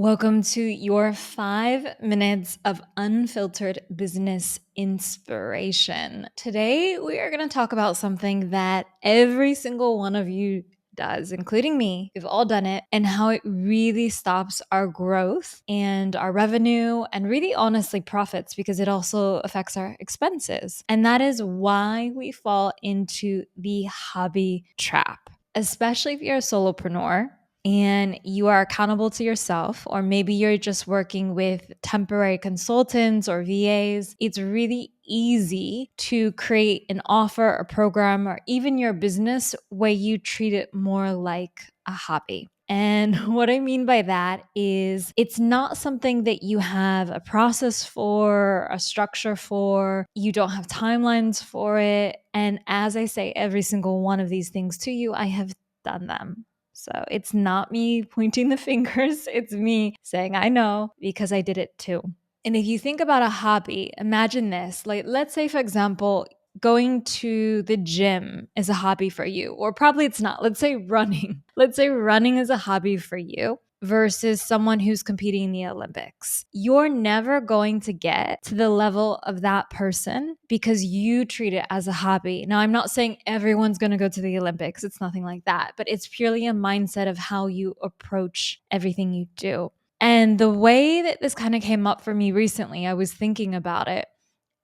Welcome to your 5 minutes of unfiltered business inspiration. Today, we are going to talk about something that every single one of you does, including me. We've all done it, and how it really stops our growth and our revenue and really honestly profits, because it also affects our expenses. And that is why we fall into the hobby trap, especially if you're a solopreneur and you are accountable to yourself, or maybe you're just working with temporary consultants or VAs. It's really easy to create an offer, a program, or even your business where you treat it more like a hobby. And what I mean by that is it's not something that you have a process for, a structure for, you don't have timelines for it. And as I say every single one of these things to you, I have done them. So it's not me pointing the fingers. It's me saying, I know, because I did it too. And if you think about a hobby, imagine this. Like, let's say, for example, going to the gym is a hobby for you, or probably it's not. Let's say running. Let's say running is a hobby for you versus someone who's competing in the Olympics. You're never going to get to the level of that person because you treat it as a hobby. Now, I'm not saying everyone's going to go to the Olympics. It's nothing like that, but it's purely a mindset of how you approach everything you do. And the way that this kind of came up for me recently, I was thinking about it,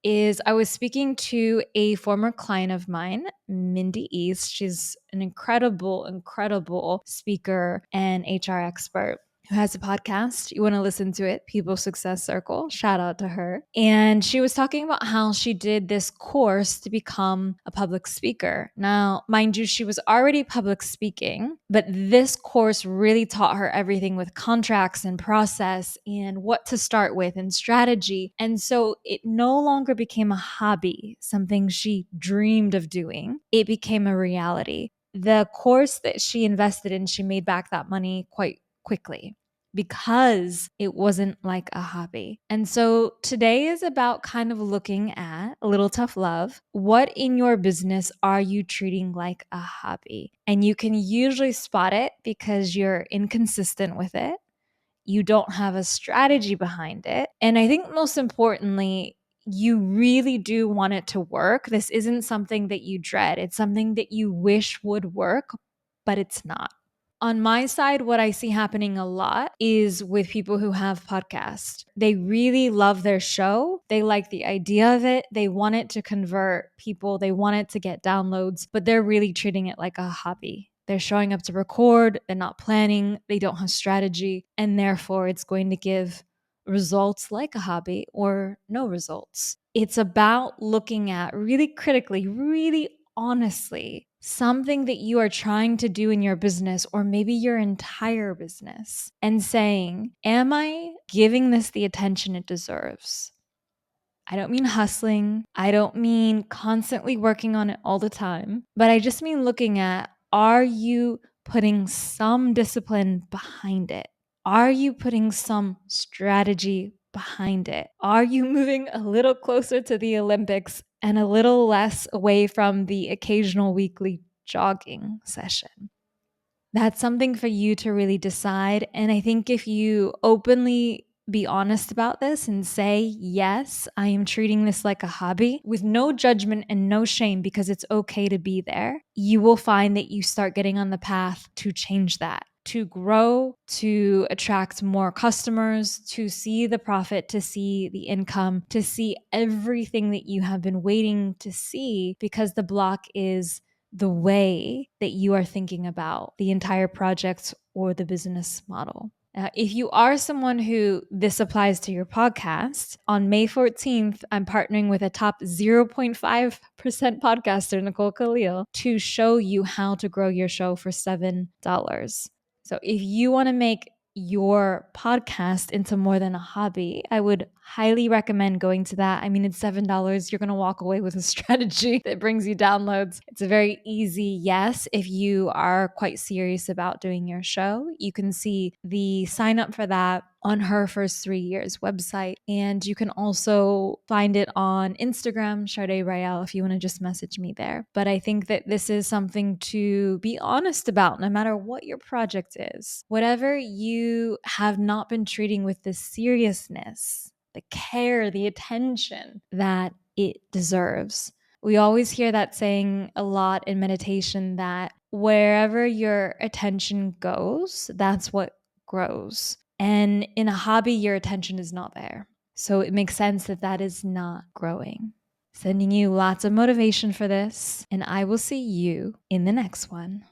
is I was speaking to a former client of mine, Mindy East. She's an incredible speaker and HR expert who has a podcast. You want to listen to it, People Success Circle. Shout out to her. And she was talking about how she did this course to become a public speaker. Now, mind you, she was already public speaking, but this course really taught her everything with contracts and process and what to start with and strategy. And so it no longer became a hobby, something she dreamed of doing. It became a reality. The course that she invested in, she made back that money quite quickly because it wasn't like a hobby. And so today is about kind of looking at a little tough love. What in your business are you treating like a hobby? And you can usually spot it because you're inconsistent with it. You don't have a strategy behind it. And I think most importantly, you really do want it to work. This isn't something that you dread. It's something that you wish would work, but it's not. On my side, what I see happening a lot is with people who have podcasts. They really love their show. They like the idea of it. They want it to convert people. They want it to get downloads, but they're really treating it like a hobby. They're showing up to record. They're not planning. They don't have strategy. And therefore, it's going to give results like a hobby or no results. It's about looking at really critically, really honestly, something that you are trying to do in your business or maybe your entire business and saying, am I giving this the attention it deserves? I don't mean hustling. I don't mean constantly working on it all the time, but I just mean looking at, are you putting some discipline behind it? Are you putting some strategy behind it? Are you moving a little closer to the Olympics and a little less away from the occasional weekly jogging session? That's something for you to really decide. And I think if you openly be honest about this and say, yes, I am treating this like a hobby with no judgment and no shame because it's okay to be there, you will find that you start getting on the path to change that, to grow, to attract more customers, to see the profit, to see the income, to see everything that you have been waiting to see, because the block is the way that you are thinking about the entire project or the business model. If you are someone who this applies to your podcast, on May 14th, I'm partnering with a top 0.5% podcaster, Nicole Khalil, to show you how to grow your show for $7. So if you want to make your podcast into more than a hobby, I would highly recommend going to that. I mean, it's $7. You're going to walk away with a strategy that brings you downloads. It's a very easy yes if you are quite serious about doing your show. You can see the sign up for that on her first 3 years website. And you can also find it on Instagram, Sade Royale, if you want to just message me there. But I think that this is something to be honest about, no matter what your project is. Whatever you have not been treating with the seriousness, the care, the attention that it deserves. We always hear that saying a lot in meditation, that wherever your attention goes, that's what grows. And in a hobby, your attention is not there. So it makes sense that that is not growing. Sending you lots of motivation for this, and I will see you in the next one.